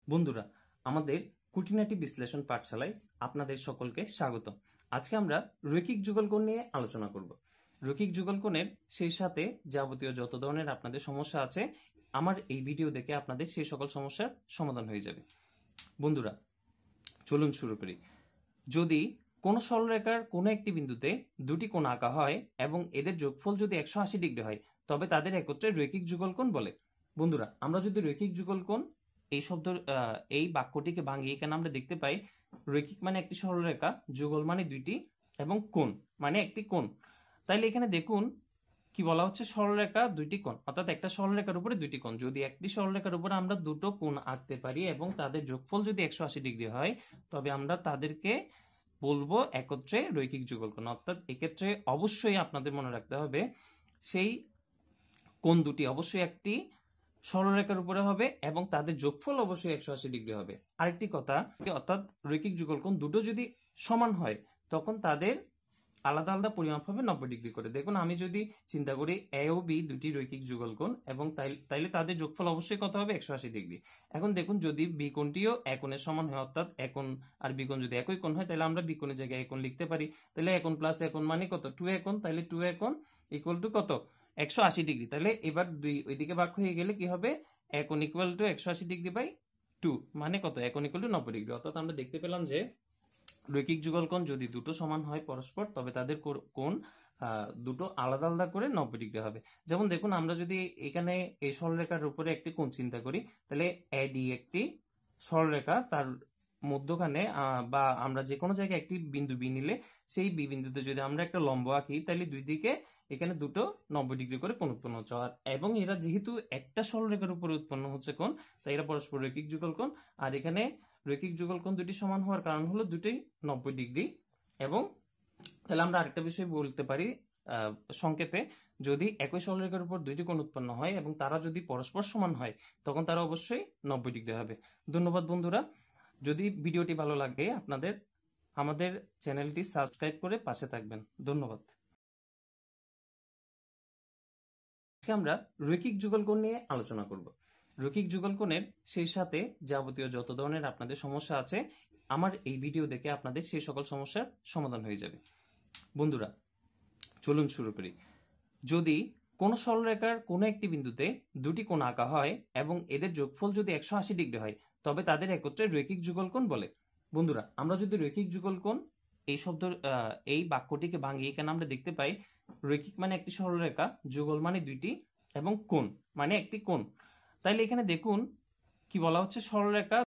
বন্ধুরা, আমাদের খুঁটিনাটি বিশ্লেষণ পাঠশালায় আপনাদের সকলকে স্বাগত। আজকে আমরা রৈখিক যুগলকোণ নিয়ে আলোচনা করব। রৈখিক যুগলকোণের সেই সাথে যাবতীয় যত ধরনের আপনাদের সমস্যা আছে, আমার এই ভিডিও দেখে আপনাদের সেই সকল সমস্যার সমাধান হয়ে যাবে। বন্ধুরা, চলুন শুরু করি। যদি কোনো সরলরেখার কোনো একটি বিন্দুতে দুটি কোণ আঁকা হয় এবং এদের যোগফল যদি 180 ডিগ্রি হয়, তবে তাদের একত্রে রৈখিক যুগলকোণ বলে। বন্ধুরা, আমরা যদি রৈখিক যুগলকোণ এই বাক্যটিকে ভাঙিয়ে এখানে আমরা দেখতে পাই, রৈখিক মানে একটি সরলরেখা, যুগল মানে দুইটি, এবং কোণ মানে একটি কোণ। তাইলে এখানে দেখুন কি বলা হচ্ছে, সরলরেখা দুইটি কোণ, অর্থাৎ একটা সরলরেখার উপরে দুইটি কোণ। যদি একটি সরলরেখার উপরে আমরা দুটো কোণ আঁকতে পারি এবং তাদের যোগফল যদি 180 ডিগ্রি হয়, তবে আমরা তাদেরকে বলবো একত্রে রৈখিক যুগলকোণ। অর্থাৎ এক্ষেত্রে অবশ্যই আপনাদের মনে রাখতে হবে, সেই কোণ দুটি অবশ্যই একটি সরলরেখার উপরে হবে এবং তাদের যোগফল অবশ্যই 180 ডিগ্রি হবে। আরেকটি কথা, অর্থাৎ রৈখিক যুগলকোণ দুটো যদি সমান হয়, তখন তাদের আলাদা আলাদা পরিমাপ হবে 90 ডিগ্রি করে। দেখুন, আমি যদি চিন্তা করি এ ও বি দুটি রৈখিক যুগলকোণ, এবং তাইলে তাদের যোগফল অবশ্যই কত হবে? 180 ডিগ্রি। এখন দেখুন, যদি বি কোণটিও এ কোণের সমান হয়, অর্থাৎ এ কোণ আর বি কোণ যদি একই কোণ হয়, তাহলে আমরা বি কোণের জায়গায় এ কোণ লিখতে পারি। তাহলে এ কোণ প্লাস এ কোণ মানে কত? 2 এ কোণ। তাহলে 2 এ কোণ ইকুয়াল টু কত? 180 ডিগ্রি। তাহলে এবার দুই ওইদিকে ভাগ হয়ে গেলে কি হবে? এ কোণ ইকুয়াল টু 180 ডিগ্রি বাই 2 মানে কত? এ কোণ ইকুয়াল টু 90 ডিগ্রি। অর্থাৎ আমরা দেখতে পেলাম যে রৈখিক যুগলকোণ যদি দুটো সমান হয় পরস্পর, তবে তাদের কোণ দুটো আলাদা আলাদা করে 90 ডিগ্রি হবে। যেমন দেখুন, আমরা যদি এখানে এই সরলরেখার উপরে একটি কোণ চিন্তা করি, তাহলে এডি একটি সরলরেখা, তার মধ্যখানে বা আমরা যে কোনো জায়গায় একটি বিন্দু বি নিলে, সেই বি বিন্দুতে যদি আমরা একটা লম্ব আঁকি, তাহলে দুই দিকে এখানে দুটো 90 ডিগ্রি করে কোণ উৎপন্ন হচ্ছে। এবং এরা যেহেতু একটা সরলরেখার উপরে উৎপন্ন হচ্ছে কোণ, তাই এরা পরস্পর রৈখিক যুগলকোণ। আর এখানে রৈখিক যুগলকোণ দুটি সমান হওয়ার কারণ হলো দুটোই 90 ডিগ্রি। এবং তাহলে আমরা আরেকটা বিষয় বলতে পারি সংক্ষেপে, যদি একই সরলরেখার উপর দুইটি কোণ উৎপন্ন হয় এবং তারা যদি পরস্পর সমান হয়, তখন তারা অবশ্যই 90 ডিগ্রি হবে। ধন্যবাদ বন্ধুরা। যদি ভিডিওটি ভালো লাগে আপনাদের, আমাদের চ্যানেলটি সাবস্ক্রাইব করে পাশে থাকবেন। ধন্যবাদ। আজকে আমরা রৈখিক যুগলকোণ নিয়ে আলোচনা করব। রৈখিক যুগলকোণের সেই সাথে যাবতীয় যত ধরনের আপনাদের সমস্যা আছে, আমার এই ভিডিও দেখে আপনাদের সেই সকল সমস্যার সমাধান হয়ে যাবে। বন্ধুরা, চলুন শুরু করি। যদি কোনো সরলরেখার কোনো একটি বিন্দুতে দুটি কোণ আঁকা হয় এবং এদের যোগফল যদি 180 ডিগ্রি হয়, তবে তাদের একত্রে রৈখিক যুগলকোণ বলে। বন্ধুরা, আমরা যদি রৈখিক যুগলকোণ এই বাক্যটিকে ভাঙিয়ে এখানে আমরা দেখতে পাই, রৈখিক মানে একটি সরলরেখা, যুগল মানে দুইটি, এবং কোণ মানে একটি কোণ। তাইলে এখানে দেখুন কি বলা হচ্ছে, সরলরেখা